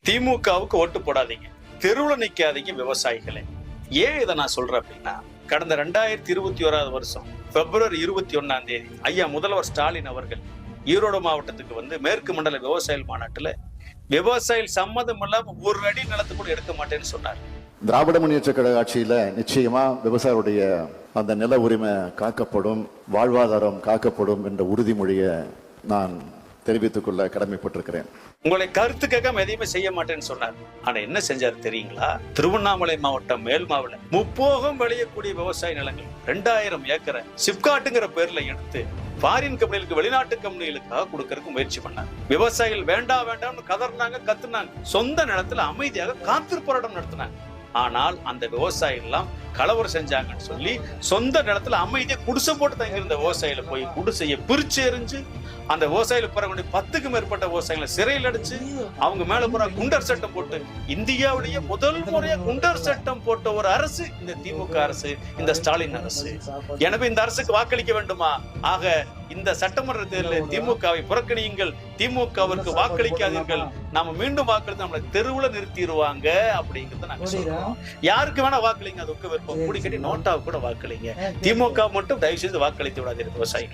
திமுகவுக்கு ஓட்டு போடாதீங்க, தெருவில் நிக்காதீங்க விவசாயிகளே. ஏன் இதை நான் சொல்றேன் அப்படின்னா, கடந்த 2021 வருஷம் பிப்ரவரி 21 ஐயா முதல்வர் ஸ்டாலின் அவர்கள் ஈரோடு மாவட்டத்துக்கு வந்து மேற்கு மண்டல விவசாயிகள் மாநாட்டுல விவசாயிகள் சம்மதம் இல்லாம ஒரு அடி நிலத்தை கூட எடுக்க மாட்டேன்னு சொன்னார். திராவிட முன்னேற்ற கழக ஆட்சியில நிச்சயமா விவசாயிகளுடைய அந்த நில உரிமை காக்கப்படும், வாழ்வாதாரம் காக்கப்படும் என்ற உறுதிமொழியை நான் தெரிவித்துக் கொள்ள கடமைப்பட்டிருக்கிறேன். உங்களை கருத்து கேட்காம எதையுமே செய்ய மாட்டேன்னு சொன்னார். ஆனா என்ன செஞ்சாரு தெரியுங்களா? திருவண்ணாமலை மாவட்டம் மேல்மாவில முப்போகம் விளையக்கூடிய விவசாய நிலங்கள் 2000 ஏக்கரை சிப்காட்டுங்கிற பேர்ல எடுத்து ஃபாரின் கம்பெனிகளுக்கு, வெளிநாட்டு கம்பெனிகளுக்காக கொடுக்கறதுக்கு முயற்சி பண்ணாங்க. விவசாயிகள் வேண்டாம் வேண்டாம்னு கதறினாங்க, கத்துனாங்க. சொந்த நிலத்துல அமைதியாக காத்திருப்பு போராட்டம் நடத்தினாங்க. ஆனால் அந்த விவசாயிகள் எல்லாம் கலவரம் செஞ்சாங்கன்னு சொல்லி சொந்த நிலத்துல அமைதியா குடிசை போட்டு தங்கியிருந்த விவசாயிகளை போய் குடிசையை பிரிச்சு எறிஞ்சு அந்த விவசாயிகள் பிறகு 10க்கும் மேற்பட்ட விவசாயிகளை சிறையில் அடிச்சு அவங்க மேல பூரா குண்டர் சட்டம் போட்டு தேசியாவிலேயே முதல் முறையா குண்டர் சட்டம் போட்ட ஒரு அரசு இந்த திமுக அரசு, இந்த ஸ்டாலின் அரசு. எனவே இந்த அரசுக்கு வாக்களிக்க வேண்டுமா? ஆக இந்த சட்டமன்ற தேர்தலில் திமுகவை புறக்கணியுங்கள், திமுகவிற்கு வாக்களிக்காதீர்கள். நாம மீண்டும் வாக்களித்து நம்மளை தெருவுல நிறுத்திடுவாங்க அப்படிங்கறத நாங்க சொல்றோம். யாருக்கு வேணா வாக்களிங்க, அது விருப்பம். கூடி கட்டி நோட்டாவை கூட வாக்களிங்க. திமுக மட்டும் தயவு செய்து வாக்களித்து விடாதீர்கள் விவசாயிகள்.